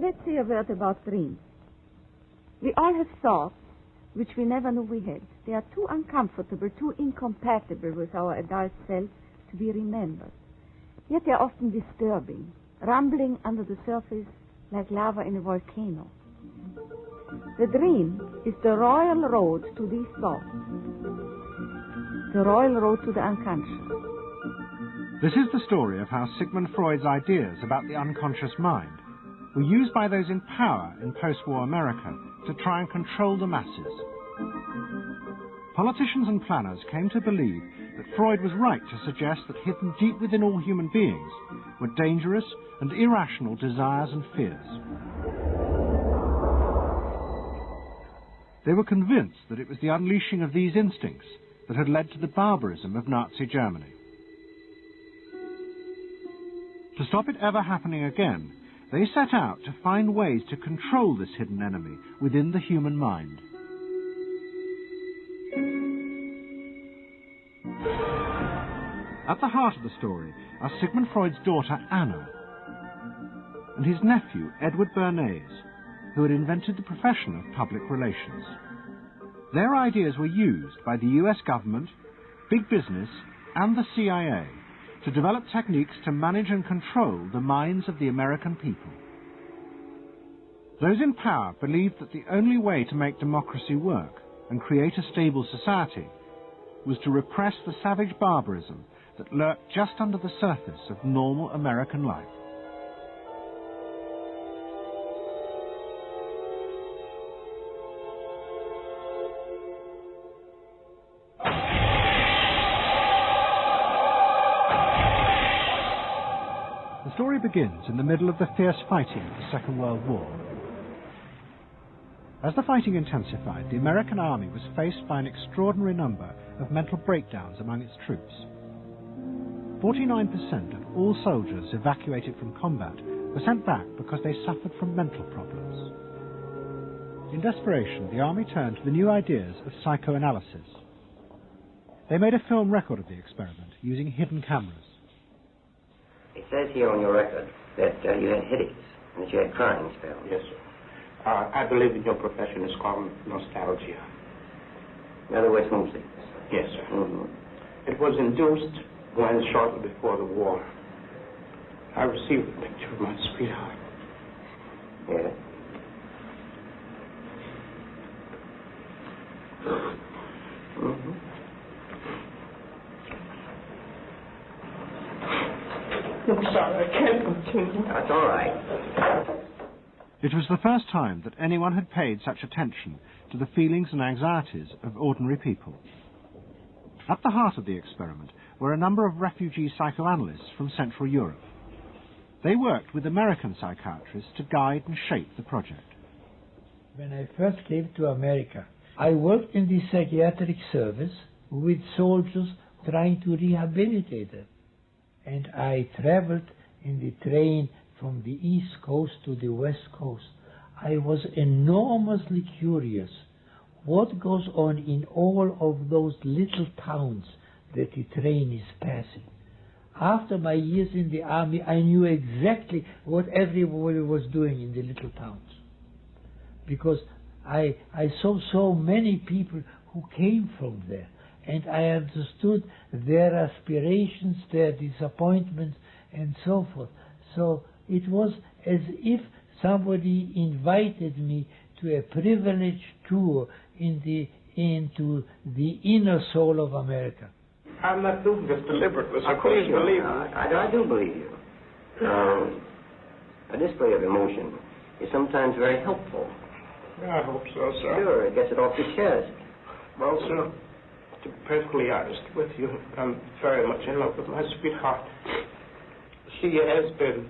let's say a word about dreams. We all have thoughts which we never knew we had. They are too uncomfortable, too incompatible with our adult self to be remembered. Yet they are often disturbing, rumbling under the surface like lava in a volcano. The dream is the royal road to these thoughts, the royal road to the unconscious. This is the story of how Sigmund Freud's ideas about the unconscious mind were used by those in power in post-war America to try and control the masses. Politicians and planners came to believe that Freud was right to suggest that hidden deep within all human beings were dangerous and irrational desires and fears. They were convinced that it was the unleashing of these instincts that had led to the barbarism of Nazi Germany. To stop it ever happening again, they set out to find ways to control this hidden enemy within the human mind. At the heart of the story are Sigmund Freud's daughter Anna and his nephew Edward Bernays, who had invented the profession of public relations. Their ideas were used by the US government, big business, and the CIA to develop techniques to manage and control the minds of the American people. Those in power believed that the only way to make democracy work and create a stable society was to repress the savage barbarism that lurked just under the surface of normal American life. The story begins in the middle of the fierce fighting of the Second World War. As the fighting intensified, the American army was faced by an extraordinary number of mental breakdowns among its troops. 49% of all soldiers evacuated from combat were sent back because they suffered from mental problems. In desperation, the army turned to the new ideas of psychoanalysis. They made a film record of the experiment using hidden cameras. It says here on your record that you had headaches and that you had crying spells. Yes, sir. I believe that your profession is called nostalgia. In other words, homesickness. Yes, sir. Mm-hmm. It was induced when, shortly before the war, I received a picture of my sweetheart. Yes. Mm-hmm. I'm sorry, I can't continue. That's all right. It was the first time that anyone had paid such attention to the feelings and anxieties of ordinary people. At the heart of the experiment were a number of refugee psychoanalysts from Central Europe. They worked with American psychiatrists to guide and shape the project. When I first came to America, I worked in the psychiatric service with soldiers trying to rehabilitate them. And I traveled in the train from the East Coast to the West Coast. I was enormously curious what goes on in all of those little towns that the train is passing. After my years in the army, I knew exactly what everybody was doing in the little towns. Because I saw so many people who came from there. And I understood their aspirations, their disappointments, and so forth. So it was as if somebody invited me to a privileged tour into the inner soul of America. I'm not doing this deliberately, so please believe me. I do believe you. A display of emotion is sometimes very helpful. I hope so, sir. Sure, it gets it off your chest. Well, sir, to be perfectly honest with you, I'm very much in love with my sweetheart. She has been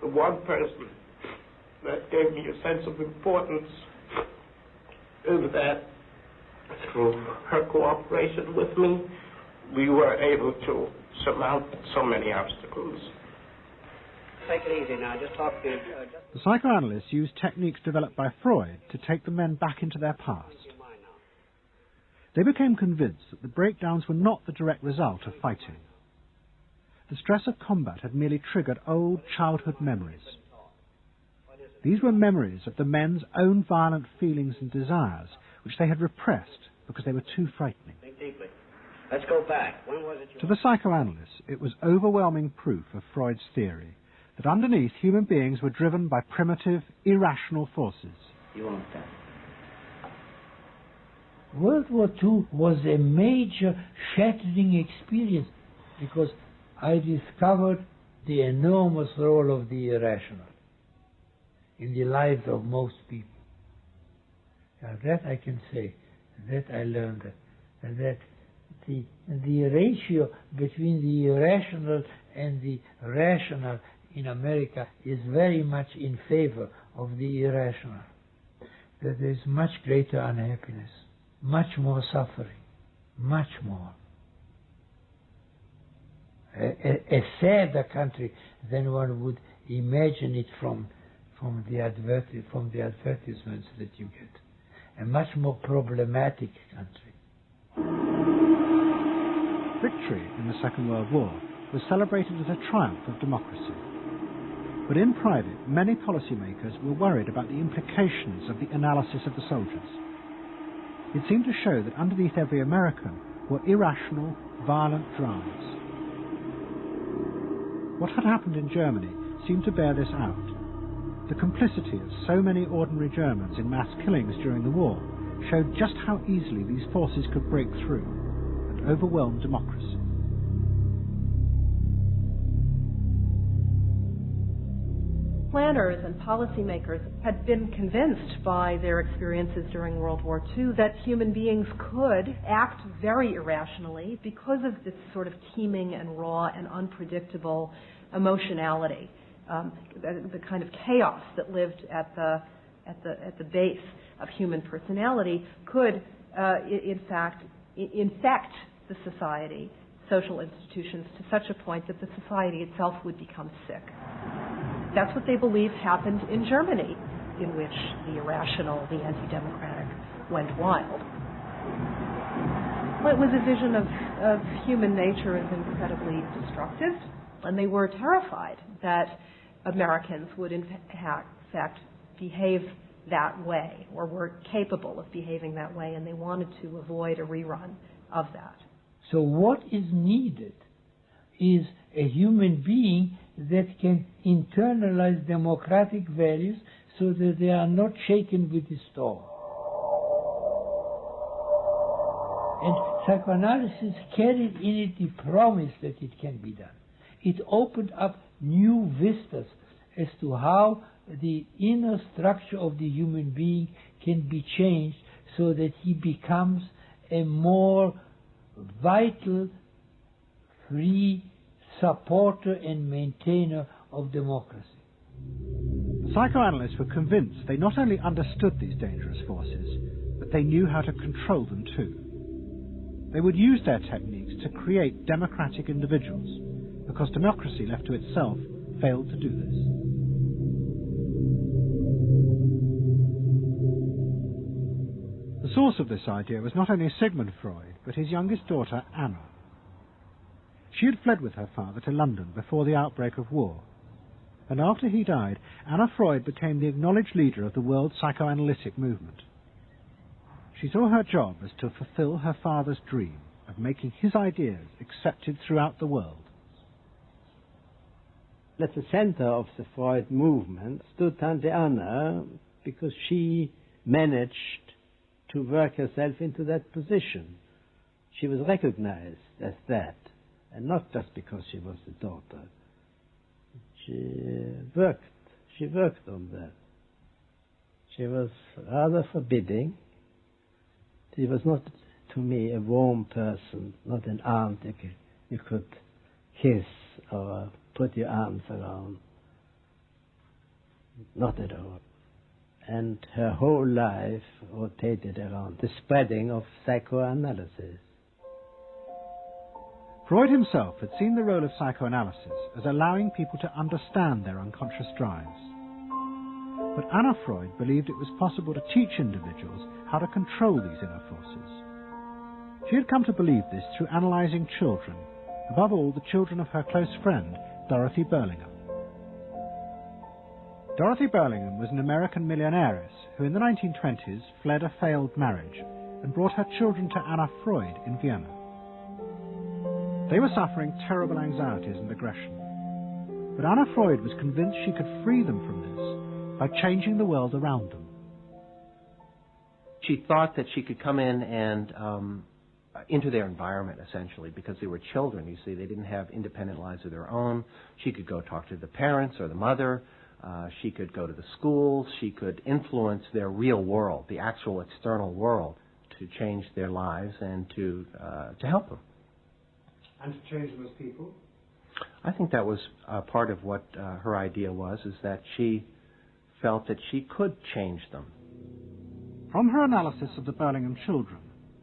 the one person that gave me a sense of importance, and that through her cooperation with me, we were able to surmount so many obstacles. Take it easy now, just talk to... The psychoanalysts used techniques developed by Freud to take the men back into their past. They became convinced that the breakdowns were not the direct result of fighting. The stress of combat had merely triggered old childhood memories. These were memories of the men's own violent feelings and desires, which they had repressed because they were too frightening. Think deeply. Let's go back. When was it To the psychoanalysts, it was overwhelming proof of Freud's theory that underneath human beings were driven by primitive, irrational forces. You won't stand. World War II was a major shattering experience because I discovered the enormous role of the irrational in the lives of most people. That I can say, that I learned, that the ratio between the irrational and the rational in America is very much in favor of the irrational. That there is much greater unhappiness, much more suffering, much more. A sadder country than one would imagine it from the advertisements that you get. A much more problematic country. Victory in the Second World War was celebrated as a triumph of democracy. But in private, many policymakers were worried about the implications of the analysis of the soldiers. It seemed to show that underneath every American were irrational, violent drives. What had happened in Germany seemed to bear this out. The complicity of so many ordinary Germans in mass killings during the war showed just how easily these forces could break through and overwhelm democracy. Planners and policymakers had been convinced by their experiences during World War II that human beings could act very irrationally because of this sort of teeming and raw and unpredictable emotionality, the kind of chaos that lived at the base of human personality could, in fact, infect the society, social institutions, to such a point that the society itself would become sick. That's what they believed happened in Germany, in which the irrational, the anti-democratic went wild. Well, it was a vision of human nature as incredibly destructive, and they were terrified that Americans would in fact behave that way, or were capable of behaving that way, and they wanted to avoid a rerun of that. So what is needed is a human being that can internalize democratic values so that they are not shaken with the storm. And psychoanalysis carried in it the promise that it can be done. It opened up new vistas as to how the inner structure of the human being can be changed so that he becomes a more vital, free supporter and maintainer of democracy. The psychoanalysts were convinced they not only understood these dangerous forces, but they knew how to control them too. They would use their techniques to create democratic individuals, because democracy left to itself failed to do this. The source of this idea was not only Sigmund Freud, but his youngest daughter, Anna. She had fled with her father to London before the outbreak of war, and after he died, Anna Freud became the acknowledged leader of the world psychoanalytic movement. She saw her job as to fulfill her father's dream of making his ideas accepted throughout the world. At the center of the Freud movement stood Tante Anna, because she managed to work herself into that position. She was recognized as that, and not just because she was the daughter. She worked on that. She was rather forbidding. She was not, to me, a warm person, not an aunt you could kiss or put your arms around. Not at all. And her whole life rotated around the spreading of psychoanalysis. Freud himself had seen the role of psychoanalysis as allowing people to understand their unconscious drives. But Anna Freud believed it was possible to teach individuals how to control these inner forces. She had come to believe this through analysing children, above all the children of her close friend, Dorothy Berlinger. Dorothy Burlingham was an American millionairess who in the 1920s fled a failed marriage and brought her children to Anna Freud in Vienna. They were suffering terrible anxieties and aggression, but Anna Freud was convinced she could free them from this by changing the world around them. She thought that she could come in and into their environment, essentially, because they were children, you see. They didn't have independent lives of their own. She could go talk to the parents or the mother. She could go to the schools. She could influence their real world, the actual external world, to change their lives and to help them. And to change them as people? I think that was part of what her idea was, is that she felt that she could change them. From her analysis of the Burlingham children,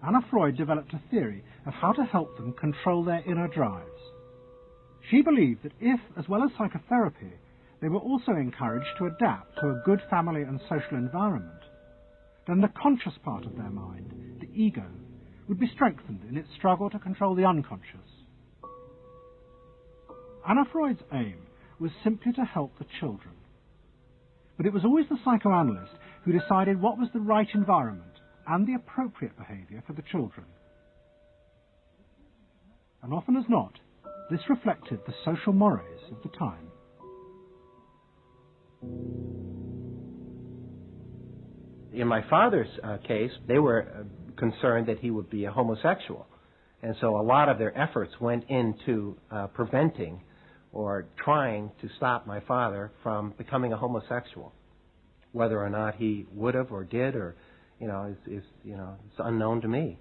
Anna Freud developed a theory of how to help them control their inner drives. She believed that if, as well as psychotherapy, they were also encouraged to adapt to a good family and social environment, then the conscious part of their mind, the ego, would be strengthened in its struggle to control the unconscious. Anna Freud's aim was simply to help the children. But it was always the psychoanalyst who decided what was the right environment and the appropriate behaviour for the children. And often as not, this reflected the social mores of the time. In my father's case, they were concerned that he would be a homosexual. And so a lot of their efforts went into preventing or trying to stop my father from becoming a homosexual. Whether or not he would have or did, or is it's unknown to me.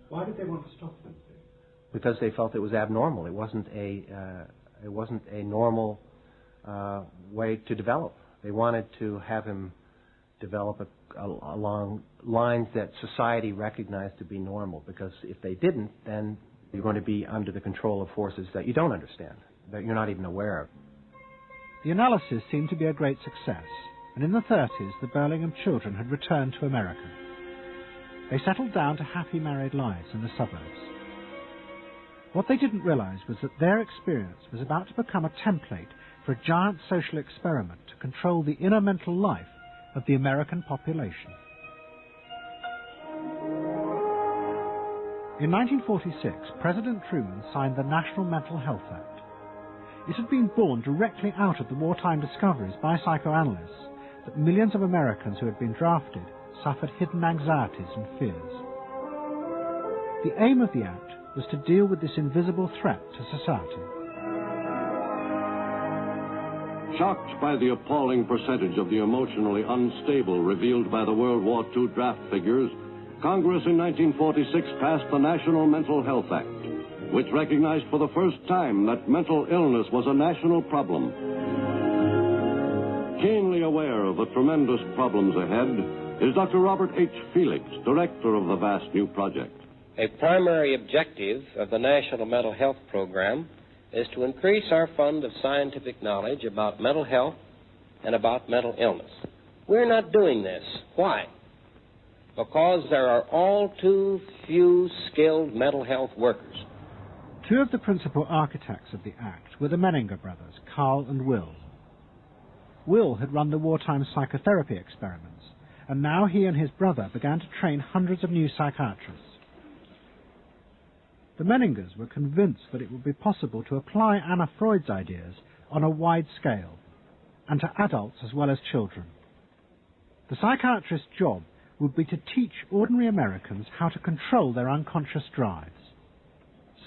Why did they want to stop him? Because they felt it was abnormal. It wasn't a normal way to develop. They wanted to have him develop along lines that society recognized to be normal. Because if they didn't, then you're going to be under the control of forces that you don't understand, that you're not even aware of. The analysis seemed to be a great success, and in the 30s the Burlingham children had returned to America. They settled down to happy married lives in the suburbs. What they didn't realize was that their experience was about to become a template for a giant social experiment to control the inner mental life of the American population. In 1946, President Truman signed the National Mental Health Act. It had been born directly out of the wartime discoveries by psychoanalysts that millions of Americans who had been drafted suffered hidden anxieties and fears. The aim of the Act was to deal with this invisible threat to society. Shocked by the appalling percentage of the emotionally unstable revealed by the World War II draft figures, Congress in 1946 passed the National Mental Health Act, which recognized for the first time that mental illness was a national problem. Keenly aware of the tremendous problems ahead is Dr. Robert H. Felix, director of the vast new project. A primary objective of the National Mental Health Program is to increase our fund of scientific knowledge about mental health and about mental illness. We're not doing this. Why? Because there are all too few skilled mental health workers. Two of the principal architects of the Act were the Menninger brothers, Carl and Will. Will had run the wartime psychotherapy experiments, and now he and his brother began to train hundreds of new psychiatrists. The Menningers were convinced that it would be possible to apply Anna Freud's ideas on a wide scale, and to adults as well as children. The psychiatrist's job would be to teach ordinary Americans how to control their unconscious drives.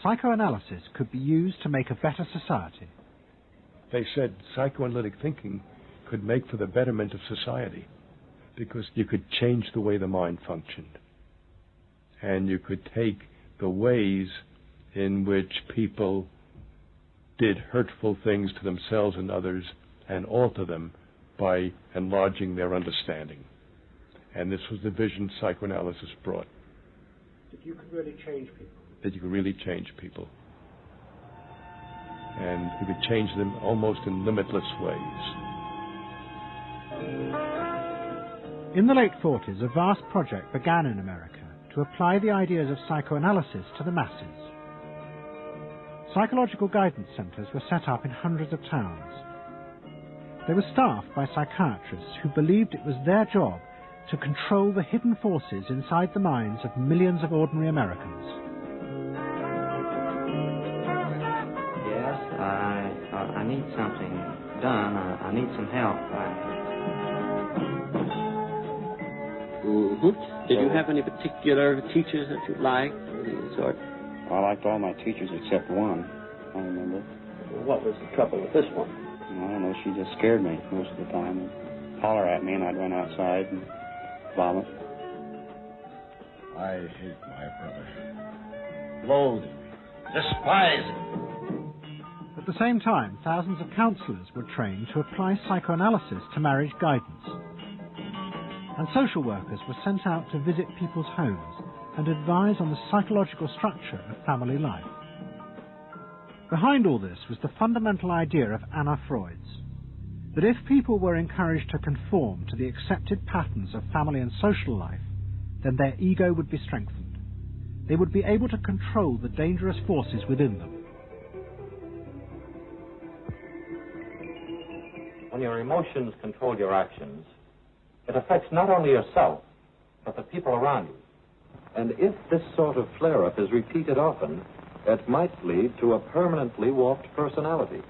Psychoanalysis could be used to make a better society. They said psychoanalytic thinking could make for the betterment of society, because you could change the way the mind functioned. And you could take the ways in which people did hurtful things to themselves and others and alter them by enlarging their understanding. And this was the vision psychoanalysis brought. That you could really change people. That you could really change people. And you could change them almost in limitless ways. In the late 40s, a vast project began in America to apply the ideas of psychoanalysis to the masses. Psychological guidance centres were set up in hundreds of towns. They were staffed by psychiatrists who believed it was their job to control the hidden forces inside the minds of millions of ordinary Americans. Yes, I need something done. I need some help. Did you have any particular teachers that you liked, or any sort? I liked all my teachers except one, I remember. What was the trouble with this one? I don't know, she just scared me most of the time. She'd holler at me and I'd run outside and vomit. I hate my brother. Loathe him. Despise him. At the same time, thousands of counselors were trained to apply psychoanalysis to marriage guidance. And social workers were sent out to visit people's homes and advise on the psychological structure of family life. Behind all this was the fundamental idea of Anna Freud's, that if people were encouraged to conform to the accepted patterns of family and social life, then their ego would be strengthened. They would be able to control the dangerous forces within them. When your emotions control your actions, it affects not only yourself, but the people around you. And if this sort of flare-up is repeated often, it might lead to a permanently warped personality.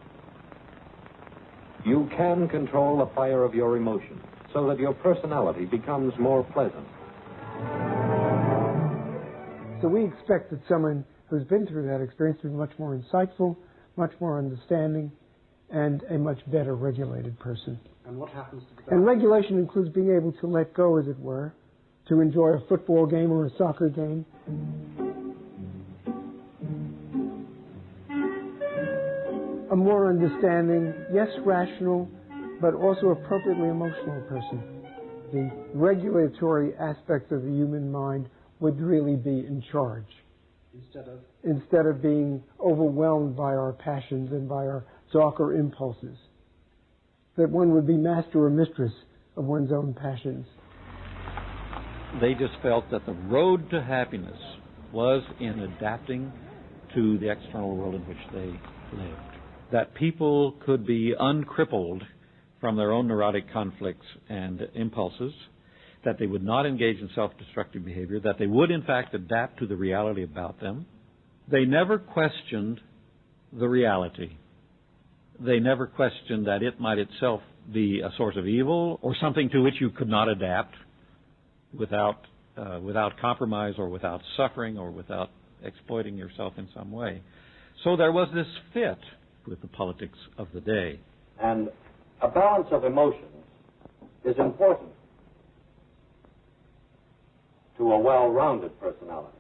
You can control the fire of your emotions so that your personality becomes more pleasant. So we expect that someone who's been through that experience to be much more insightful, much more understanding, and a much better regulated person. And what happens to And regulation includes being able to let go, as it were, to enjoy a football game or a soccer game. A more understanding, yes, rational, but also appropriately emotional person. The regulatory aspects of the human mind would really be in charge. Instead of being overwhelmed by our passions and by our darker impulses. That one would be master or mistress of one's own passions. They just felt that the road to happiness was in adapting to the external world in which they lived. That people could be uncrippled from their own neurotic conflicts and impulses, that they would not engage in self-destructive behavior, that they would in fact adapt to the reality about them. They never questioned the reality. They never questioned that it might itself be a source of evil or something to which you could not adapt without compromise or without suffering or without exploiting yourself in some way. So there was this fit with the politics of the day. And a balance of emotions is important to a well-rounded personality.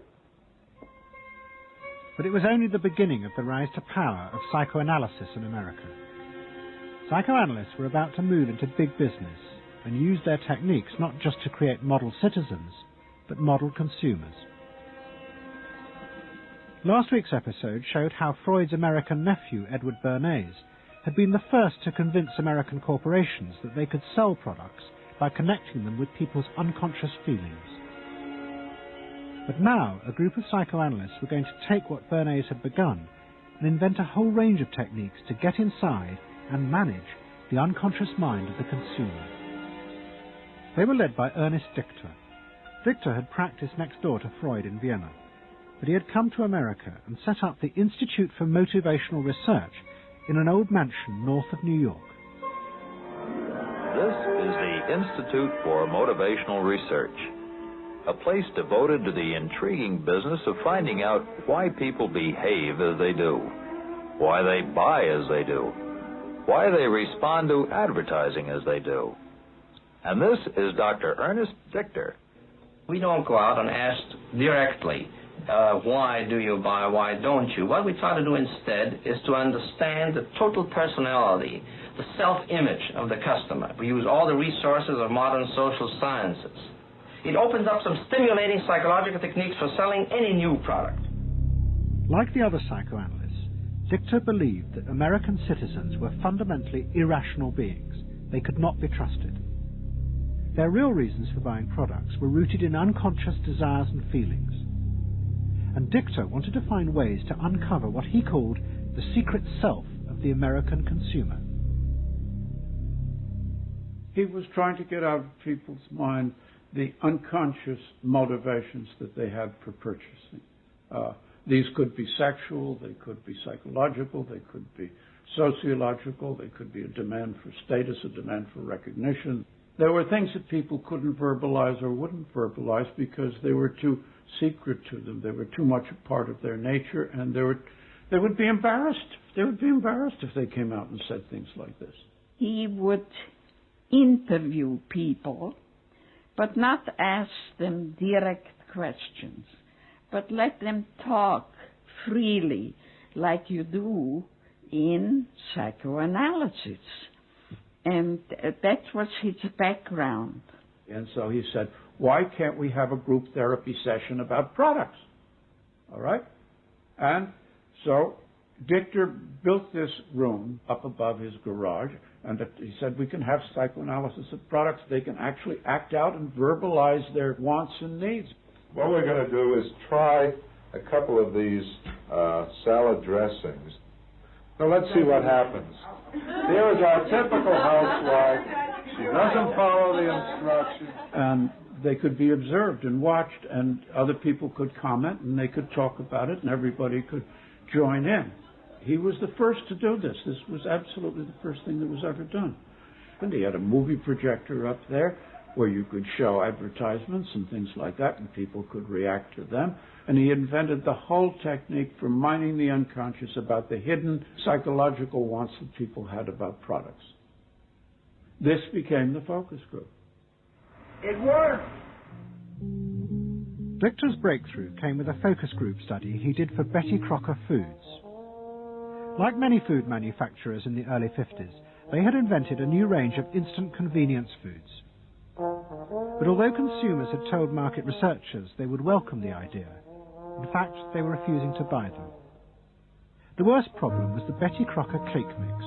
But it was only the beginning of the rise to power of psychoanalysis in America. Psychoanalysts were about to move into big business and use their techniques not just to create model citizens, but model consumers. Last week's episode showed how Freud's American nephew, Edward Bernays, had been the first to convince American corporations that they could sell products by connecting them with people's unconscious feelings. But now, a group of psychoanalysts were going to take what Bernays had begun and invent a whole range of techniques to get inside and manage the unconscious mind of the consumer. They were led by Ernest Dichter. Dichter had practiced next door to Freud in Vienna, but he had come to America and set up the Institute for Motivational Research in an old mansion north of New York. This is the Institute for Motivational Research, a place devoted to the intriguing business of finding out why people behave as they do, why they buy as they do, why they respond to advertising as they do. And this is Dr. Ernest Dichter. We don't go out and ask directly, why do you buy, why don't you? What we try to do instead is to understand the total personality, the self-image of the customer. We use all the resources of modern social sciences. It opens up some stimulating psychological techniques for selling any new product. Like the other psychoanalysts, Dichter believed that American citizens were fundamentally irrational beings. They could not be trusted. Their real reasons for buying products were rooted in unconscious desires and feelings. And Dichter wanted to find ways to uncover what he called the secret self of the American consumer. He was trying to get out of people's mind the unconscious motivations that they had for purchasing. These could be sexual, they could be psychological, they could be sociological, they could be a demand for status, a demand for recognition. There were things that people couldn't verbalize or wouldn't verbalize because they were too secret to them. They were too much a part of their nature, and they would be embarrassed. They would be embarrassed if they came out and said things like this. He would interview people, but not ask them direct questions, but let them talk freely like you do in psychoanalysis. And that was his background. And so he said, why can't we have a group therapy session about products? All right? And so Dichter built this room up above his garage, and he said we can have psychoanalysis of products. They can actually act out and verbalize their wants and needs. What we're going to do is try a couple of these salad dressings. So let's see what happens. Here is our typical housewife. She doesn't follow the instructions. And they could be observed and watched, and other people could comment, and they could talk about it, and everybody could join in. He was the first to do this. This was absolutely the first thing that was ever done. And he had a movie projector up there where you could show advertisements and things like that, and people could react to them. And he invented the whole technique for mining the unconscious about the hidden psychological wants that people had about products. This became the focus group. It worked! Dichter's breakthrough came with a focus group study he did for Betty Crocker Foods. Like many food manufacturers in the early 50s, they had invented a new range of instant convenience foods. But although consumers had told market researchers they would welcome the idea, in fact, they were refusing to buy them. The worst problem was the Betty Crocker cake mix.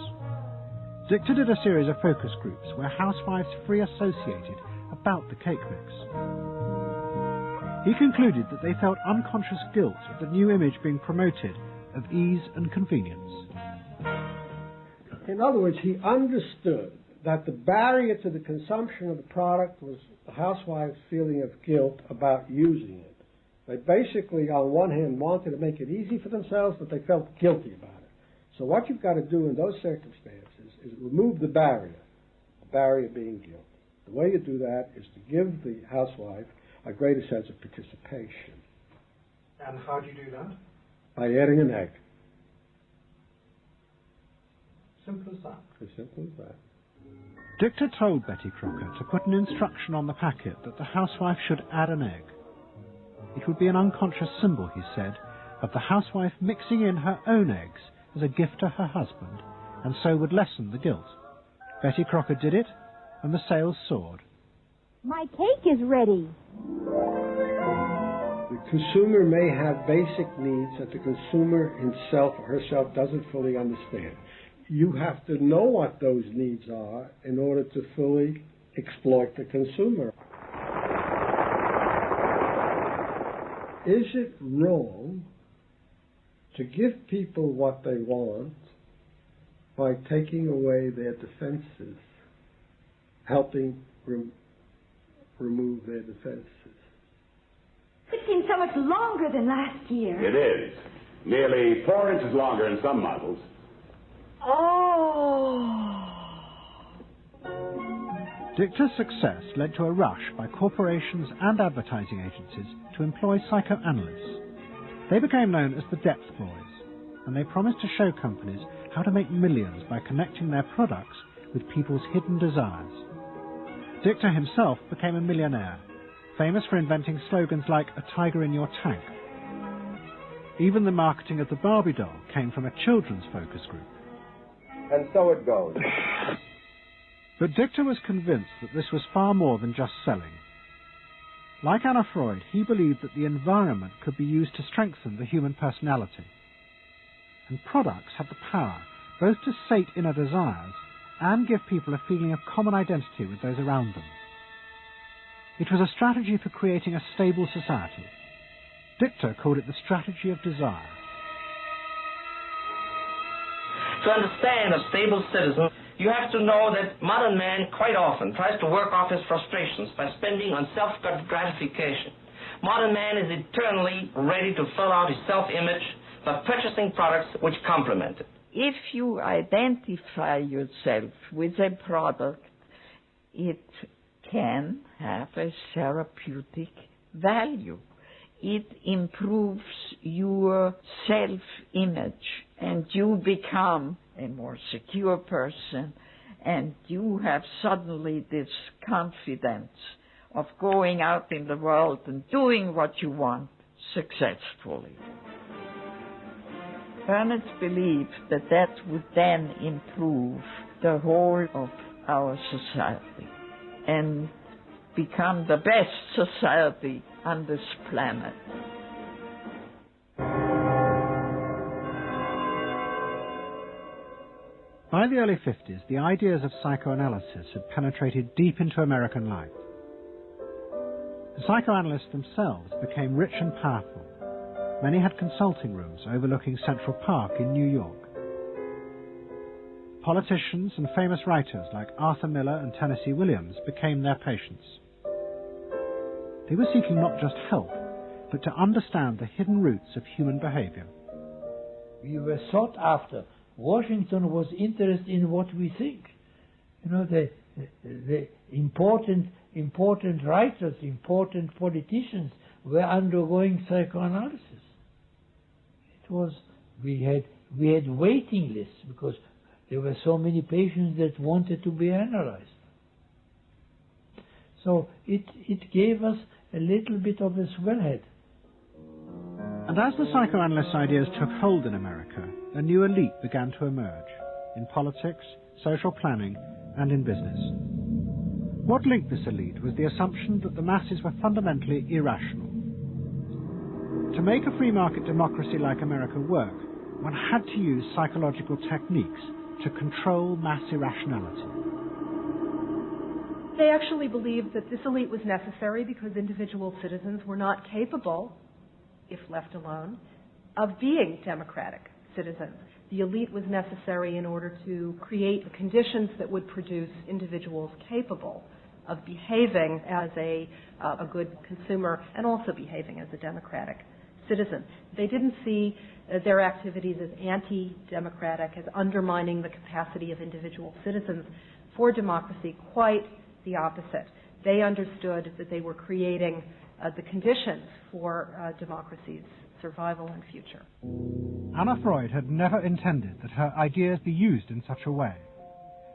Dichter did a series of focus groups where housewives free associated about the cake mix. He concluded that they felt unconscious guilt at the new image being promoted of ease and convenience. In other words, he understood that the barrier to the consumption of the product was the housewife's feeling of guilt about using it. They basically, on one hand, wanted to make it easy for themselves, but they felt guilty about it. So what you've got to do in those circumstances is remove the barrier being guilt. The way you do that is to give the housewife a greater sense of participation. And how do you do that? By adding an egg. Simple as that. As simple as that. Dichter told Betty Crocker to put an instruction on the packet that the housewife should add an egg. It would be an unconscious symbol, he said, of the housewife mixing in her own eggs as a gift to her husband, and so would lessen the guilt. Betty Crocker did it, and the sales soared. My cake is ready. The consumer may have basic needs that the consumer himself or herself doesn't fully understand. You have to know what those needs are in order to fully exploit the consumer. Is it wrong to give people what they want by taking away their defenses, helping remove their defenses? It seems so much longer than last year. It is. Nearly 4 inches longer in some models. Oh. Dichter's success led to a rush by corporations and advertising agencies to employ psychoanalysts. They became known as the Depth Boys, and they promised to show companies how to make millions by connecting their products with people's hidden desires. Dichter himself became a millionaire, famous for inventing slogans like "a tiger in your tank." Even the marketing of the Barbie doll came from a children's focus group. And so it goes. But Dichter was convinced that this was far more than just selling. Like Anna Freud, he believed that the environment could be used to strengthen the human personality. And products have the power both to sate inner desires and give people a feeling of common identity with those around them. It was a strategy for creating a stable society. Dichter called it the strategy of desire. To understand a stable citizen, You have to know that modern man quite often tries to work off his frustrations by spending on self-gratification. Modern man is eternally ready to fill out his self-image by purchasing products which complement it. If you identify yourself with a product, it can have a therapeutic value. It improves your self-image, and you become a more secure person, and you have suddenly this confidence of going out in the world and doing what you want successfully. Ernest believed that that would then improve the whole of our society and become the best society on this planet. By the early 50s, the ideas of psychoanalysis had penetrated deep into American life. The psychoanalysts themselves became rich and powerful. Many had consulting rooms overlooking Central Park in New York. Politicians and famous writers like Arthur Miller and Tennessee Williams became their patients. They were seeking not just help, but to understand the hidden roots of human behavior. We were sought after. Washington was interested in what we think. You know, the important writers, important politicians were undergoing psychoanalysis. It was, we had waiting lists because there were so many patients that wanted to be analyzed. So it gave us a little bit of a swellhead. And as the psychoanalyst ideas took hold in America, a new elite began to emerge in politics, social planning, and in business. What linked this elite was the assumption that the masses were fundamentally irrational. To make a free market democracy like America work, one had to use psychological techniques to control mass irrationality. They actually believed that this elite was necessary because individual citizens were not capable, if left alone, of being democratic citizens. The elite was necessary in order to create the conditions that would produce individuals capable of behaving as a good consumer and also behaving as a democratic citizen. They didn't see their activities as anti-democratic, as undermining the capacity of individual citizens for democracy. Quite the opposite. They understood that they were creating the conditions for democracy's survival and future. Anna Freud had never intended that her ideas be used in such a way,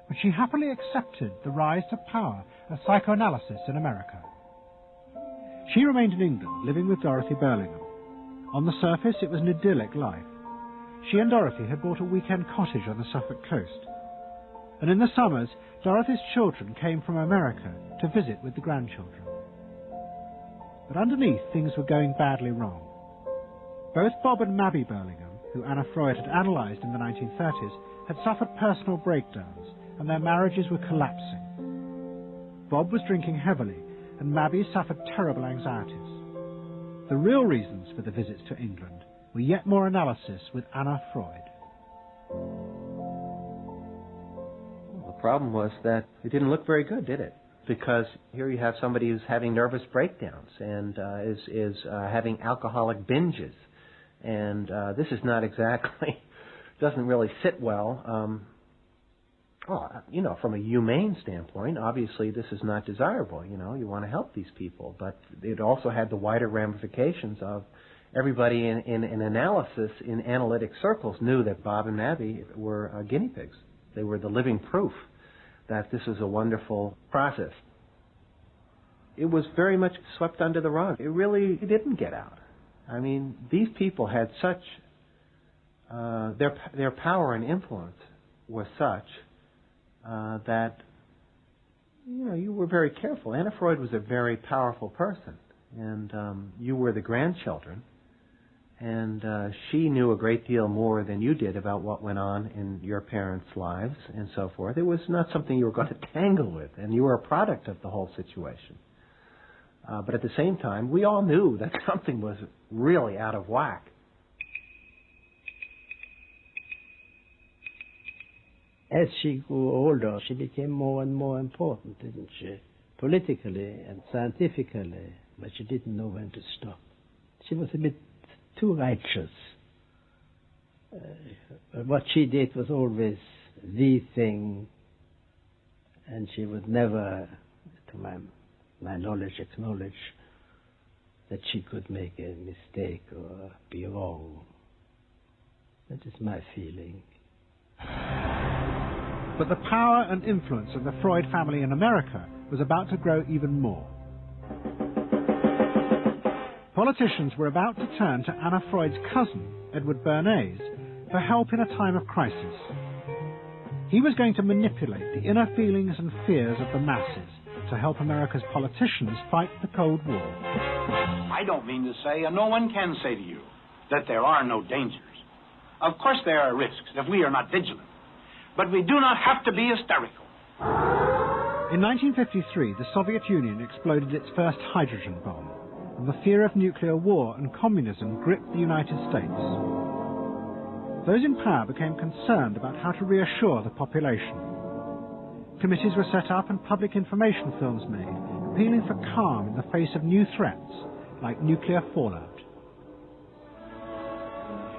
but she happily accepted the rise to power of psychoanalysis in America. She remained in England, living with Dorothy Burlingham. On the surface, it was an idyllic life. She and Dorothy had bought a weekend cottage on the Suffolk coast. And in the summers, Dorothy's children came from America to visit with the grandchildren. But underneath, things were going badly wrong. Both Bob and Mabby Burlingham, who Anna Freud had analysed in the 1930s, had suffered personal breakdowns, and their marriages were collapsing. Bob was drinking heavily, and Mabby suffered terrible anxieties. The real reasons for the visits to England were yet more analysis with Anna Freud. Well, the problem was that it didn't look very good, did it? Because here you have somebody who's having nervous breakdowns and is having alcoholic binges. And this is not exactly, doesn't really sit well. You know, from a humane standpoint, obviously this is not desirable. You know, you want to help these people. But it also had the wider ramifications of everybody in analysis, in analytic circles, knew that Bob and Mabby were guinea pigs. They were the living proof that this is a wonderful process. It was very much swept under the rug. It really didn't get out. I mean, these people had such, their power and influence was such that, you know, you were very careful. Anna Freud was a very powerful person, and you were the grandchildren, and she knew a great deal more than you did about what went on in your parents' lives and so forth. It was not something you were going to tangle with, and you were a product of the whole situation. But at the same time, we all knew that something was really out of whack. As she grew older, she became more and more important, didn't she? Politically and scientifically, but she didn't know when to stop. She was a bit too righteous. What she did was always the thing, and she would never, to my knowledge, acknowledge that she could make a mistake or be wrong. That is my feeling. But the power and influence of the Freud family in America was about to grow even more. Politicians were about to turn to Anna Freud's cousin, Edward Bernays, for help in a time of crisis. He was going to manipulate the inner feelings and fears of the masses to help America's politicians fight the Cold War. I don't mean to say, and no one can say to you, that there are no dangers. Of course there are risks if we are not vigilant. But we do not have to be hysterical. In 1953, the Soviet Union exploded its first hydrogen bomb, and the fear of nuclear war and communism gripped the United States. Those in power became concerned about how to reassure the population. Committees were set up and public information films made, appealing for calm in the face of new threats, like nuclear fallout.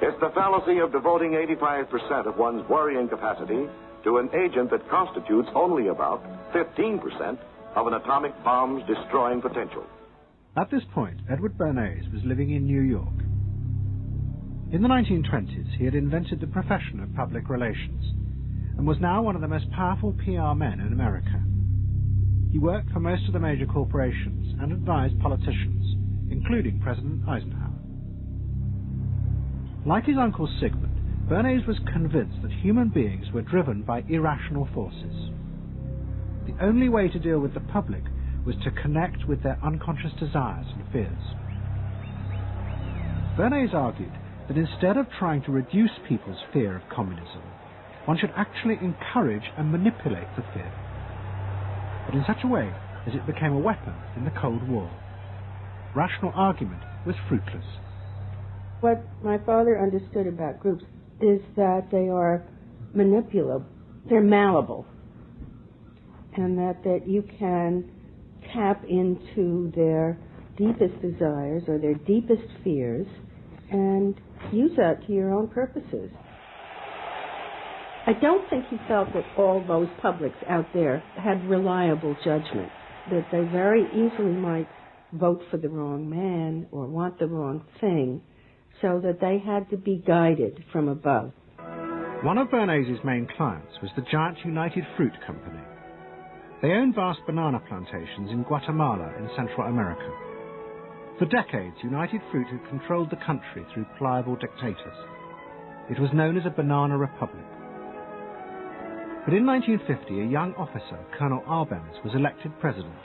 It's the fallacy of devoting 85% of one's worrying capacity to an agent that constitutes only about 15% of an atomic bomb's destroying potential. At this point, Edward Bernays was living in New York. In the 1920s, he had invented the profession of public relations and was now one of the most powerful PR men in America. He worked for most of the major corporations and advised politicians, including President Eisenhower. Like his uncle Sigmund, Bernays was convinced that human beings were driven by irrational forces. The only way to deal with the public was to connect with their unconscious desires and fears. Bernays argued that instead of trying to reduce people's fear of communism, one should actually encourage and manipulate the fear, but in such a way as it became a weapon in the Cold War. Rational argument was fruitless. What my father understood about groups is that they are manipulable, they're malleable, and that you can tap into their deepest desires or their deepest fears and use that to your own purposes. I don't think he felt that all those publics out there had reliable judgment, that they very easily might vote for the wrong man or want the wrong thing, so that they had to be guided from above. One of Bernays' main clients was the giant United Fruit Company. They owned vast banana plantations in Guatemala in Central America. For decades, United Fruit had controlled the country through pliable dictators. It was known as a banana republic. But in 1950, a young officer, Colonel Arbenz, was elected president.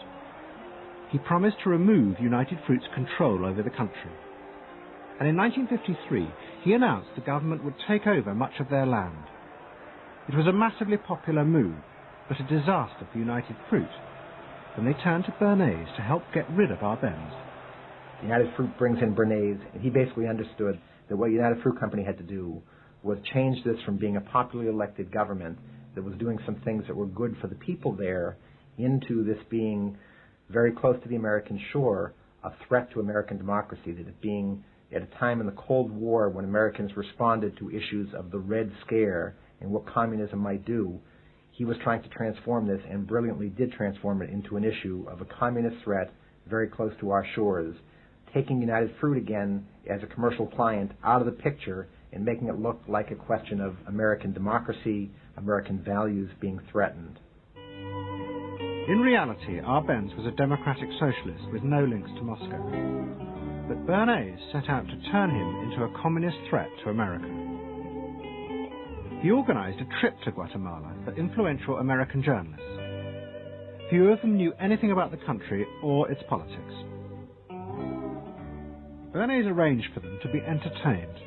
He promised to remove United Fruit's control over the country. And in 1953, he announced the government would take over much of their land. It was a massively popular move, but a disaster for United Fruit, and they turned to Bernays to help get rid of Arbenz. United Fruit brings in Bernays, and he basically understood that what United Fruit Company had to do was change this from being a popularly elected government that was doing some things that were good for the people there into this being very close to the American shore, a threat to American democracy, that it being at a time in the Cold War when Americans responded to issues of the Red Scare and what communism might do, he was trying to transform this and brilliantly did transform it into an issue of a communist threat very close to our shores, taking United Fruit again as a commercial client out of the picture and making it look like a question of American democracy, American values being threatened. In reality, Arbenz was a democratic socialist with no links to Moscow. But Bernays set out to turn him into a communist threat to America. He organized a trip to Guatemala for influential American journalists. Few of them knew anything about the country or its politics. Bernays arranged for them to be entertained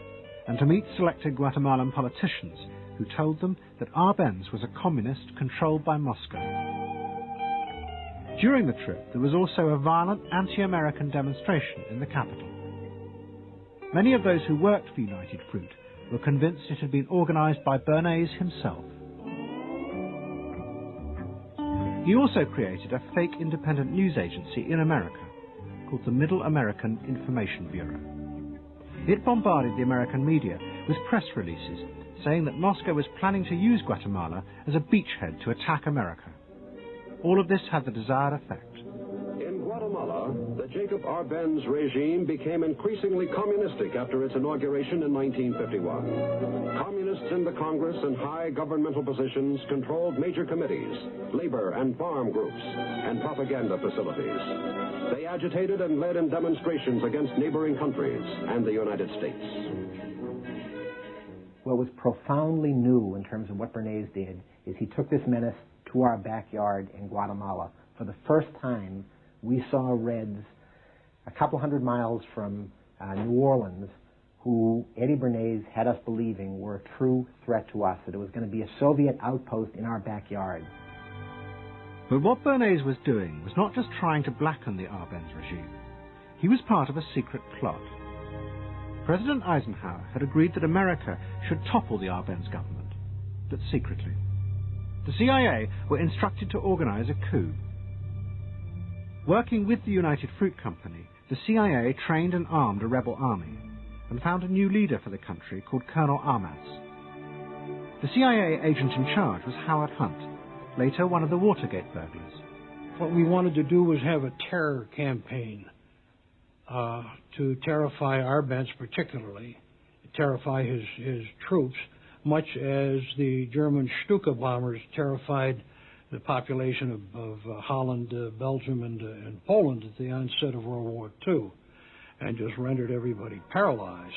and to meet selected Guatemalan politicians who told them that Arbenz was a communist controlled by Moscow. During the trip, there was also a violent anti-American demonstration in the capital. Many of those who worked for United Fruit were convinced it had been organized by Bernays himself. He also created a fake independent news agency in America called the Middle American Information Bureau. It bombarded the American media with press releases saying that Moscow was planning to use Guatemala as a beachhead to attack America. All of this had the desired effect. In Guatemala, the Jacob Arbenz regime became increasingly communistic after its inauguration in 1951. Communists in the Congress and high governmental positions controlled major committees, labor and farm groups, and propaganda facilities. They agitated and led in demonstrations against neighboring countries and the United States. What was profoundly new in terms of what Bernays did is he took this menace to our backyard in Guatemala. For the first time, we saw Reds a couple hundred miles from New Orleans who Eddie Bernays had us believing were a true threat to us, that it was going to be a Soviet outpost in our backyard. But what Bernays was doing was not just trying to blacken the Arbenz regime. He was part of a secret plot. President Eisenhower had agreed that America should topple the Arbenz government, but secretly. The CIA were instructed to organize a coup. Working with the United Fruit Company, the CIA trained and armed a rebel army and found a new leader for the country called Colonel Armas. The CIA agent in charge was Howard Hunt, later one of the Watergate burglars. What we wanted to do was have a terror campaign to terrify Arbenz particularly, terrify his troops, much as the German Stuka bombers terrified the population of Holland, Belgium, and Poland at the onset of World War II, and just rendered everybody paralyzed.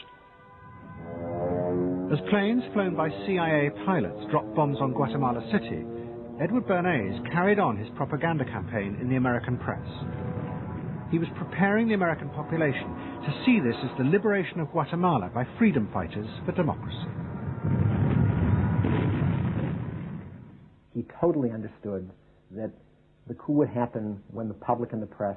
As planes flown by CIA pilots dropped bombs on Guatemala City, Edward Bernays carried on his propaganda campaign in the American press. He was preparing the American population to see this as the liberation of Guatemala by freedom fighters for democracy. He totally understood that the coup would happen when the public and the press,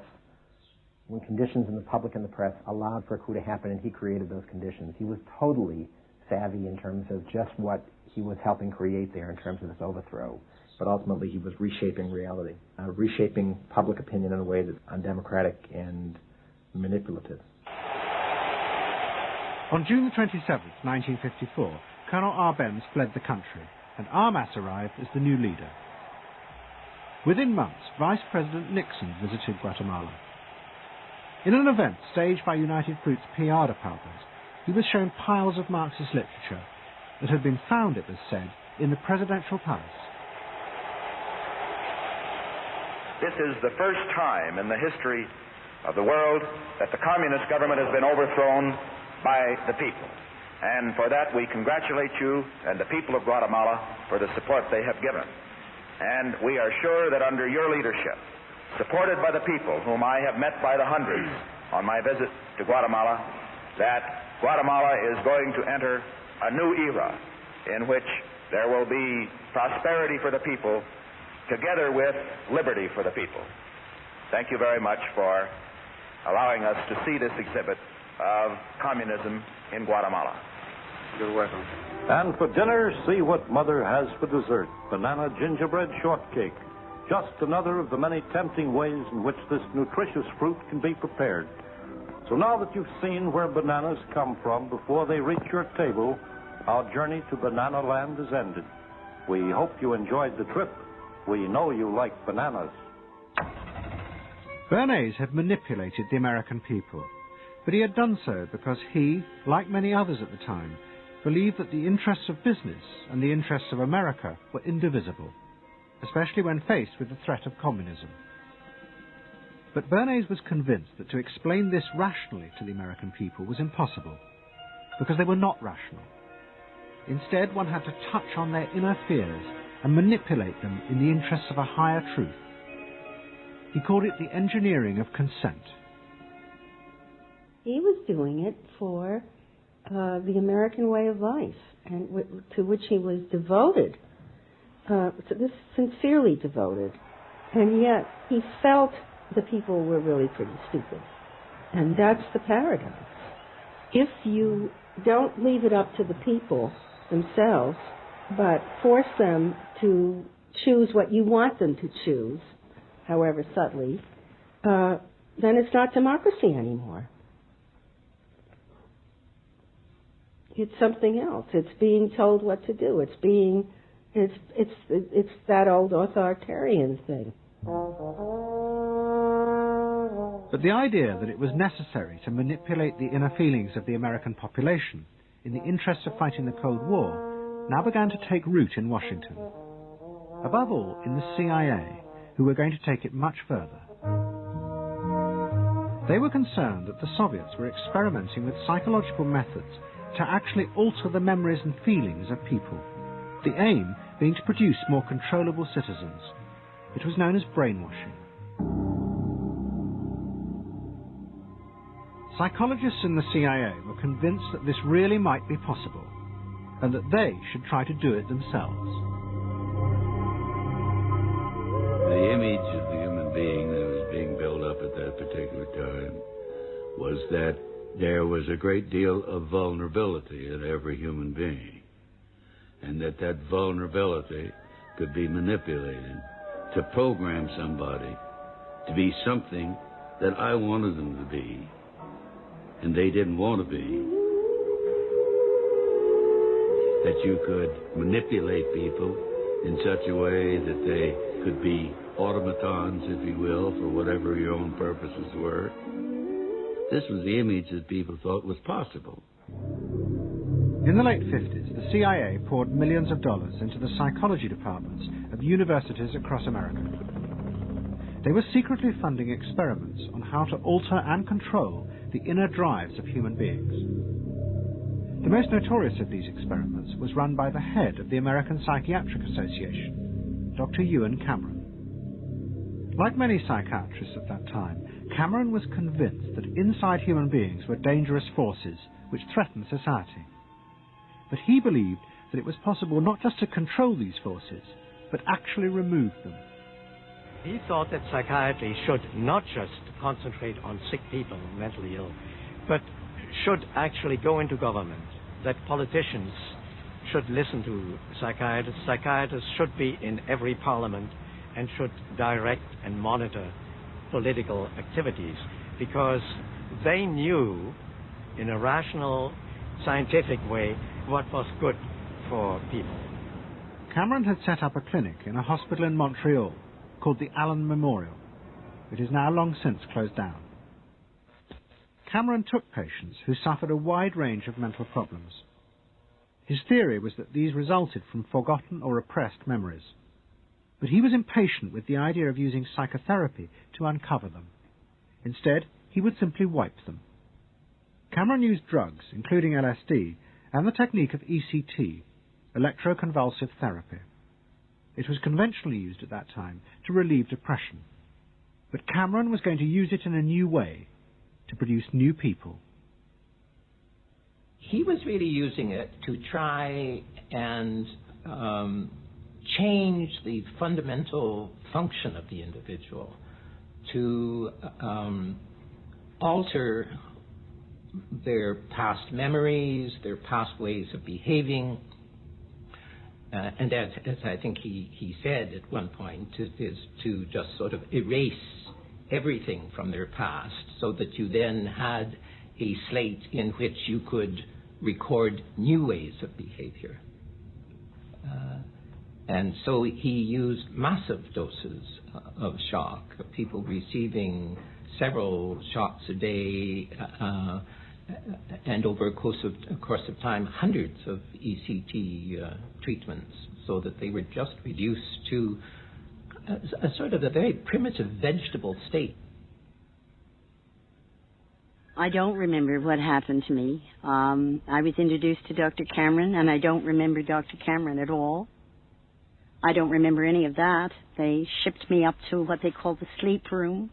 when conditions in the public and the press allowed for a coup to happen, and he created those conditions. He was totally savvy in terms of just what he was helping create there in terms of this overthrow. But ultimately he was reshaping reality, reshaping public opinion in a way that's undemocratic and manipulative. On June 27th, 1954, Colonel Arbenz fled the country, and Armas arrived as the new leader. Within months, Vice President Nixon visited Guatemala. In an event staged by United Fruit's PR department, he was shown piles of Marxist literature that had been found, it was said, in the presidential palace. This is the first time in the history of the world that the communist government has been overthrown by the people. And for that we congratulate you and the people of Guatemala for the support they have given. And we are sure that under your leadership, supported by the people whom I have met by the hundreds on my visit to Guatemala, that Guatemala is going to enter a new era in which there will be prosperity for the people together with liberty for the people. Thank you very much for allowing us to see this exhibit of communism in Guatemala. You're welcome. And for dinner, see what Mother has for dessert. Banana gingerbread shortcake. Just another of the many tempting ways in which this nutritious fruit can be prepared. So now that you've seen where bananas come from before they reach your table, our journey to Banana Land is ended. We hope you enjoyed the trip. We know you like bananas. Bernays had manipulated the American people, but he had done so because he, like many others at the time, believed that the interests of business and the interests of America were indivisible, especially when faced with the threat of communism. But Bernays was convinced that to explain this rationally to the American people was impossible, because they were not rational. Instead, one had to touch on their inner fears and manipulate them in the interests of a higher truth. He called it the engineering of consent. He was doing it for the American way of life, and to which he was devoted, sincerely devoted. And yet he felt the people were really pretty stupid. And that's the paradox. If you don't leave it up to the people themselves, but force them to choose what you want them to choose, however subtly, then it's not democracy anymore. It's something else. It's being told what to do. It's that old authoritarian thing. But the idea that it was necessary to manipulate the inner feelings of the American population in the interest of fighting the Cold War now began to take root in Washington. Above all, in the CIA, who were going to take it much further. They were concerned that the Soviets were experimenting with psychological methods to actually alter the memories and feelings of people, the aim being to produce more controllable citizens. It was known as brainwashing. Psychologists in the CIA were convinced that this really might be possible, and that they should try to do it themselves. The image of the human being that was being built up at that particular time was that there was a great deal of vulnerability in every human being, and that vulnerability could be manipulated to program somebody to be something that I wanted them to be, and they didn't want to be. That you could manipulate people in such a way that they could be automatons, if you will, for whatever your own purposes were. This was the image that people thought was possible. In the late 50s, the CIA poured millions of dollars into the psychology departments of universities across America. They were secretly funding experiments on how to alter and control the inner drives of human beings. The most notorious of these experiments was run by the head of the American Psychiatric Association, Dr. Ewan Cameron. Like many psychiatrists at that time, Cameron was convinced that inside human beings were dangerous forces which threatened society. But he believed that it was possible not just to control these forces, but actually remove them. He thought that psychiatry should not just concentrate on sick people, mentally ill, but should actually go into government, that politicians should listen to psychiatrists. Psychiatrists should be in every parliament and should direct and monitor political activities, because they knew in a rational, scientific way what was good for people. Cameron had set up a clinic in a hospital in Montreal called the Allen Memorial. It is now long since closed down. Cameron took patients who suffered a wide range of mental problems. His theory was that these resulted from forgotten or repressed memories. But he was impatient with the idea of using psychotherapy to uncover them. Instead, he would simply wipe them. Cameron used drugs, including LSD, and the technique of ECT, electroconvulsive therapy. It was conventionally used at that time to relieve depression. But Cameron was going to use it in a new way, to produce new people. He was really using it to try and change the fundamental function of the individual, to alter their past memories, their past ways of behaving, and as I think he said at one point, is to just sort of erase everything from their past, so that you then had a slate in which you could record new ways of behavior. And so he used massive doses of shock, people receiving several shocks a day, and over a course of time, hundreds of ECT treatments, so that they were just reduced to a sort of a very primitive vegetable state. I don't remember what happened to me. I was introduced to Dr. Cameron, and I don't remember Dr. Cameron at all. I don't remember any of that. They shipped me up to what they call the sleep room,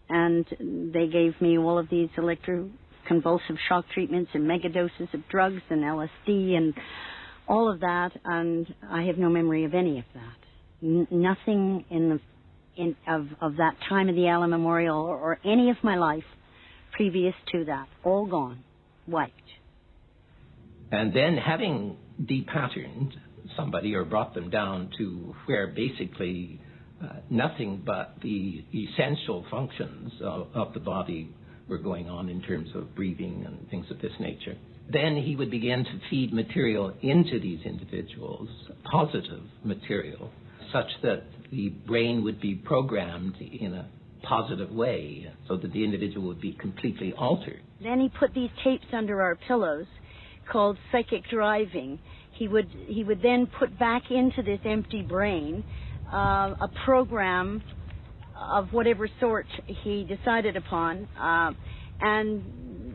and they gave me all of these electroconvulsive shock treatments and megadoses of drugs and LSD and all of that, and I have no memory of any of that. Nothing of that time of the Allen Memorial or any of my life previous to that. All gone. Wiped. And then, having depatterned somebody or brought them down to where basically nothing but the essential functions of the body were going on in terms of breathing and things of this nature. Then he would begin to feed material into these individuals, positive material, such that the brain would be programmed in a positive way so that the individual would be completely altered. Then he put these tapes under our pillows called psychic driving. He would then put back into this empty brain a program of whatever sort he decided upon, and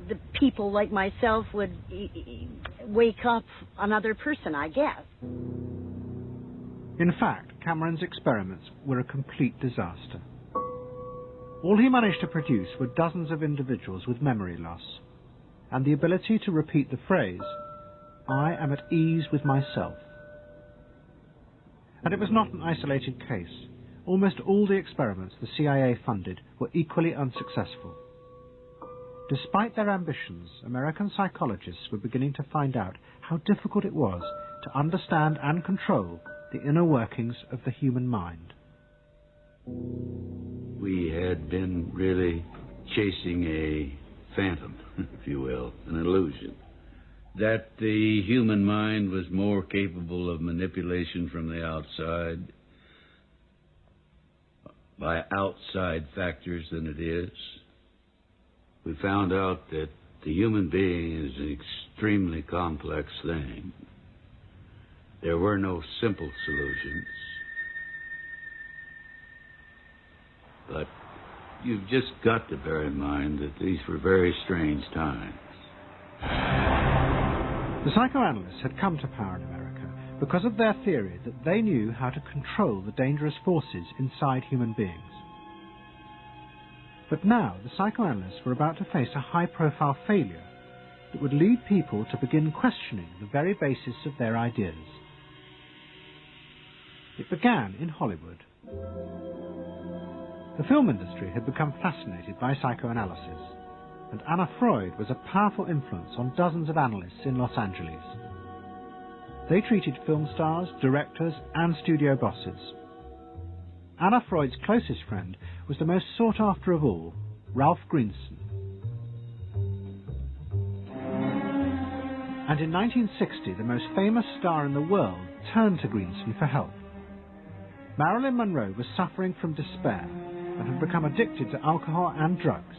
the people like myself would wake up another person, I guess. In fact, Cameron's experiments were a complete disaster. All he managed to produce were dozens of individuals with memory loss, and the ability to repeat the phrase, "I am at ease with myself." And it was not an isolated case. Almost all the experiments the CIA funded were equally unsuccessful. Despite their ambitions, American psychologists were beginning to find out how difficult it was to understand and control the inner workings of the human mind. We had been really chasing a phantom, if you will, an illusion, that the human mind was more capable of manipulation from the outside by outside factors than it is. We found out that the human being is an extremely complex thing. There were no simple solutions. But you've just got to bear in mind that these were very strange times. The psychoanalysts had come to power in America because of their theory that they knew how to control the dangerous forces inside human beings. But now the psychoanalysts were about to face a high-profile failure that would lead people to begin questioning the very basis of their ideas. It began in Hollywood. The film industry had become fascinated by psychoanalysis, and Anna Freud was a powerful influence on dozens of analysts in Los Angeles. They treated film stars, directors, and studio bosses. Anna Freud's closest friend was the most sought after of all, Ralph Greenson. And in 1960, the most famous star in the world turned to Greenson for help. Marilyn Monroe was suffering from despair and had become addicted to alcohol and drugs.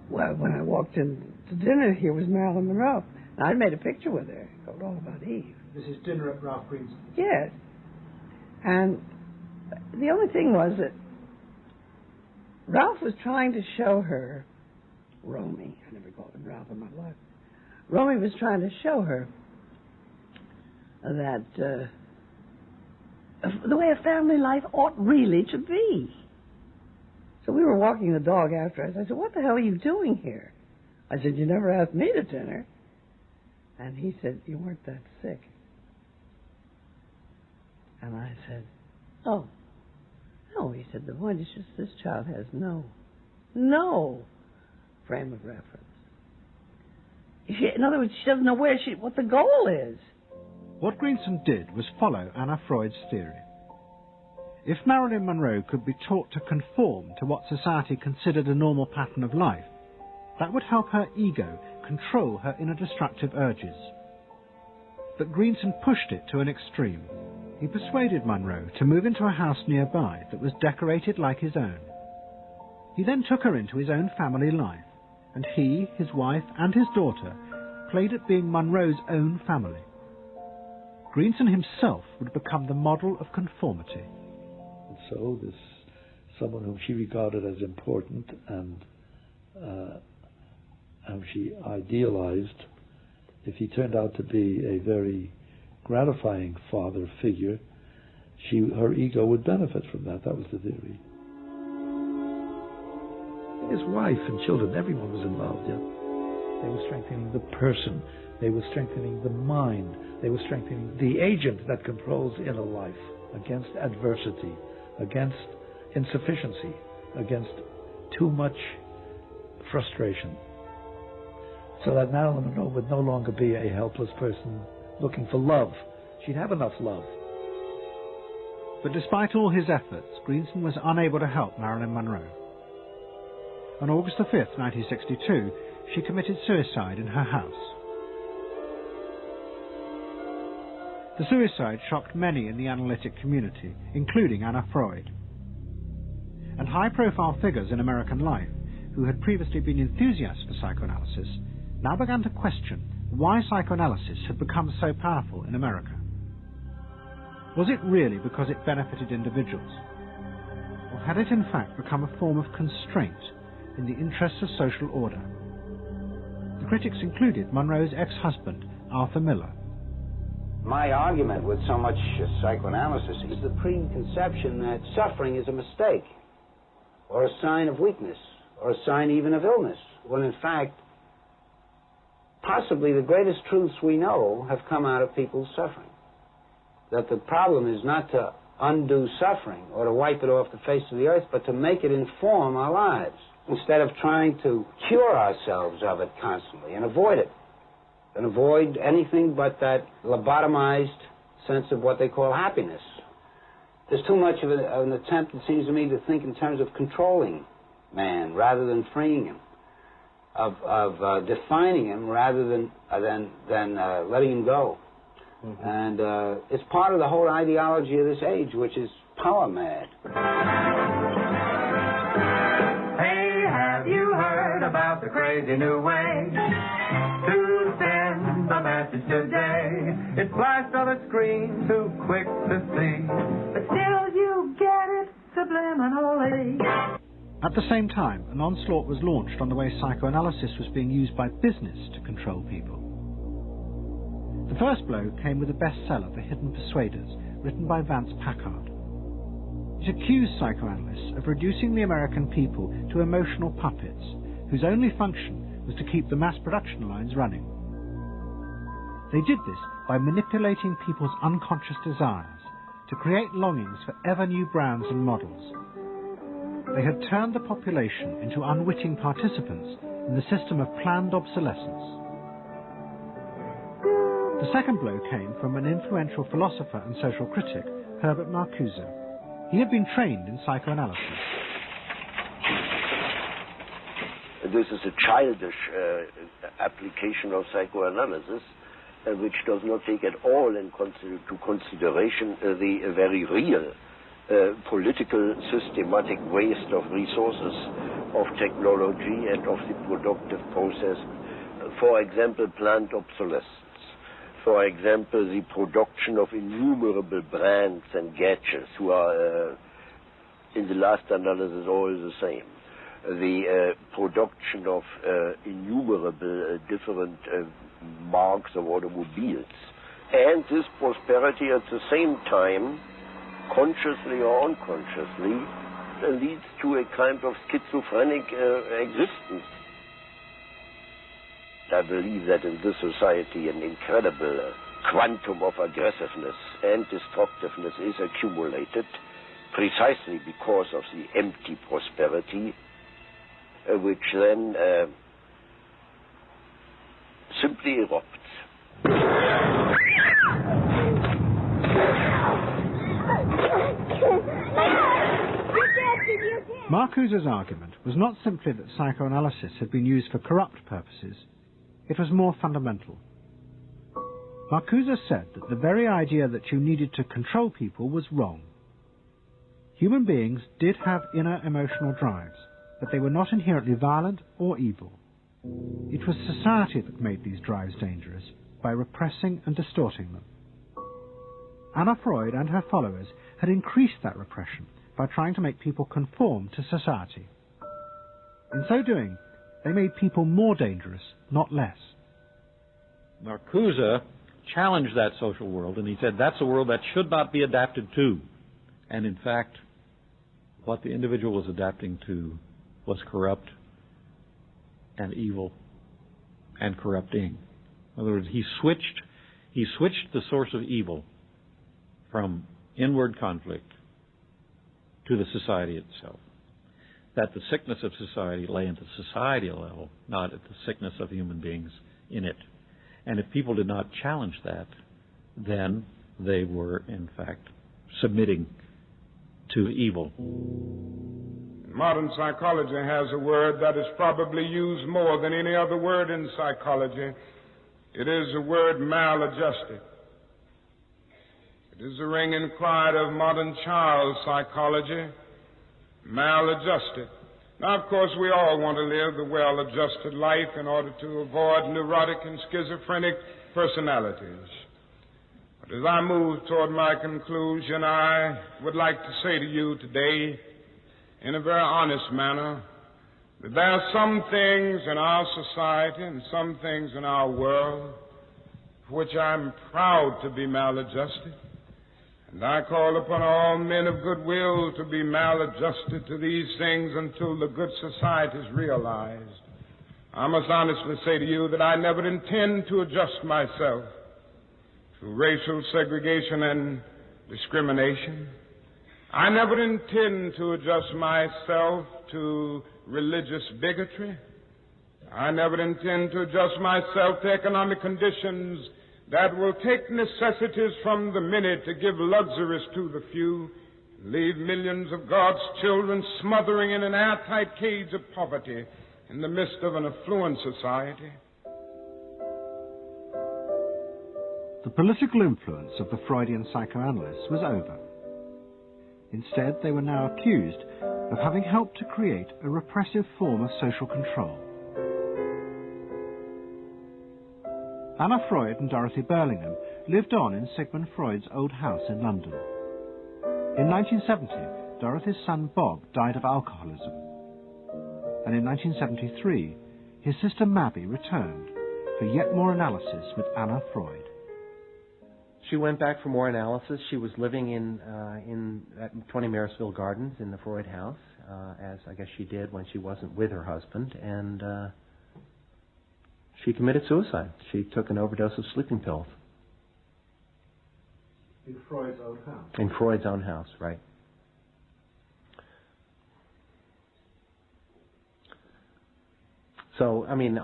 Well, when I walked in to dinner, here was Marilyn Monroe. And I'd made a picture with her called All About Eve. This is dinner at Ralph Greenson's. Yes. And the only thing was that Ralph was trying to show her, Romy, I never called him Ralph in my life. Romy was trying to show her that the way a family life ought really to be. So we were walking the dog after us. I said, "What the hell are you doing here?" I said, "You never asked me to dinner." And he said, "You weren't that sick." And I said, "Oh, no." He said, "The point is just this child has no frame of reference. In other words, she doesn't know what the goal is." What Greenson did was follow Anna Freud's theory. If Marilyn Monroe could be taught to conform to what society considered a normal pattern of life, that would help her ego control her inner destructive urges. But Greenson pushed it to an extreme. He persuaded Monroe to move into a house nearby that was decorated like his own. He then took her into his own family life, and he, his wife, and his daughter played at being Monroe's own family. Greenson himself would become the model of conformity. And so this someone whom she regarded as important and whom she idealized, if he turned out to be a very gratifying father figure, her ego would benefit from that. That was the theory. His wife and children, everyone was involved, yeah. They were strengthening the person. They were strengthening the mind. They were strengthening the agent that controls inner life against adversity, against insufficiency, against too much frustration. So that Marilyn Monroe would no longer be a helpless person looking for love. She'd have enough love. But despite all his efforts, Greenson was unable to help Marilyn Monroe. On August 5, 1962, she committed suicide in her house. The suicide shocked many in the analytic community, including Anna Freud. And high-profile figures in American life, who had previously been enthusiasts for psychoanalysis, now began to question why psychoanalysis had become so powerful in America. Was it really because it benefited individuals? Or had it in fact become a form of constraint in the interests of social order? The critics included Monroe's ex-husband, Arthur Miller. My argument with so much psychoanalysis is the preconception that suffering is a mistake, or a sign of weakness, or a sign even of illness, when in fact, possibly the greatest truths we know have come out of people's suffering. That the problem is not to undo suffering or to wipe it off the face of the earth, but to make it inform our lives, instead of trying to cure ourselves of it constantly and avoid it. And avoid anything but that lobotomized sense of what they call happiness. There's too much of an attempt, it seems to me, to think in terms of controlling man rather than freeing him, of defining him rather than letting him go. Mm-hmm. And it's part of the whole ideology of this age, which is power mad. Hey, have you heard about the crazy new way to send a message today? It flashed on a screen too quick to see, but still you get it subliminally. At the same time, an onslaught was launched on the way psychoanalysis was being used by business to control people. The first blow came with a bestseller, The Hidden Persuaders, written by Vance Packard. It accused psychoanalysts of reducing the American people to emotional puppets, whose only function was to keep the mass production lines running. They did this by manipulating people's unconscious desires to create longings for ever new brands and models. They had turned the population into unwitting participants in the system of planned obsolescence. The second blow came from an influential philosopher and social critic, Herbert Marcuse. He had been trained in psychoanalysis. This is a childish application of psychoanalysis, which does not take at all into consideration the very real political systematic waste of resources, of technology and of the productive process. For example, planned obsolescence. For example, the production of innumerable brands and gadgets who are, in the last analysis, all the same. The production of innumerable different marks of automobiles. And this prosperity at the same time, consciously or unconsciously, leads to a kind of schizophrenic existence. I believe that in this society an incredible quantum of aggressiveness and destructiveness is accumulated precisely because of the empty prosperity, which then simply erupts. Marcuse's argument was not simply that psychoanalysis had been used for corrupt purposes. It was more fundamental. Marcuse said that the very idea that you needed to control people was wrong. Human beings did have inner emotional drives, but they were not inherently violent or evil. It was society that made these drives dangerous by repressing and distorting them. Anna Freud and her followers had increased that repression by trying to make people conform to society. In so doing, they made people more dangerous, not less. Marcuse challenged that social world, and he said that's a world that should not be adapted to. And in fact, what the individual was adapting to was corrupt and evil and corrupting. In other words, he switched the source of evil from inward conflict to the society itself. That the sickness of society lay at the societal level, not at the sickness of human beings in it. And if people did not challenge that, then they were, in fact, submitting to evil. Modern psychology has a word that is probably used more than any other word in psychology. It is the word maladjusted. It is the ringing cry of modern child psychology, maladjusted. Now, of course, we all want to live the well-adjusted life in order to avoid neurotic and schizophrenic personalities. But as I move toward my conclusion, I would like to say to you today, in a very honest manner, that there are some things in our society and some things in our world for which I'm proud to be maladjusted. And I call upon all men of goodwill to be maladjusted to these things until the good society is realized. I must honestly say to you that I never intend to adjust myself to racial segregation and discrimination. I never intend to adjust myself to religious bigotry. I never intend to adjust myself to economic conditions that will take necessities from the many to give luxuries to the few, and leave millions of God's children smothering in an airtight cage of poverty in the midst of an affluent society. The political influence of the Freudian psychoanalysts was over. Instead, they were now accused of having helped to create a repressive form of social control. Anna Freud and Dorothy Burlingham lived on in Sigmund Freud's old house in London. In 1970, Dorothy's son Bob died of alcoholism. And in 1973, his sister Mabby returned for yet more analysis with Anna Freud. She went back for more analysis. She was living at 20 Marysville Gardens in the Freud house, as I guess she did when she wasn't with her husband, and she committed suicide. She took an overdose of sleeping pills. In Freud's own house? In Freud's own house, right. So, I mean, the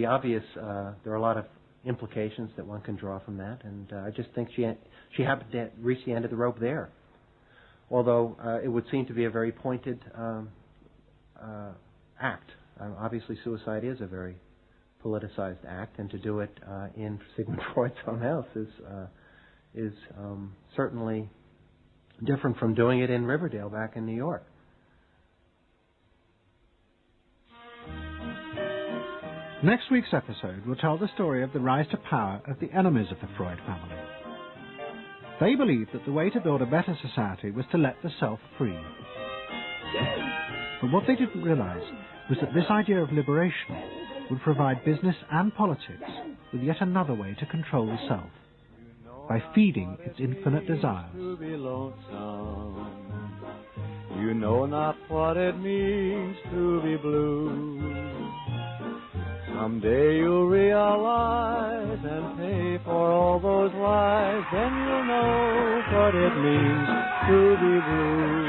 obvious, there are a lot of implications that one can draw from that, and I just think she happened to reach the end of the rope there. Although it would seem to be a very pointed act. Obviously, suicide is a very politicized act, and to do it in Sigmund Freud's own house is certainly different from doing it in Riverdale back in New York. Next week's episode will tell the story of the rise to power of the enemies of the Freud family. They believed that the way to build a better society was to let the self free. But what they didn't realize was that this idea of liberation would provide business and politics with yet another way to control the self, by feeding its infinite desires. You know not what it means to be blue. Someday you'll realize and pay for all those lies. Then you'll know what it means to be blue.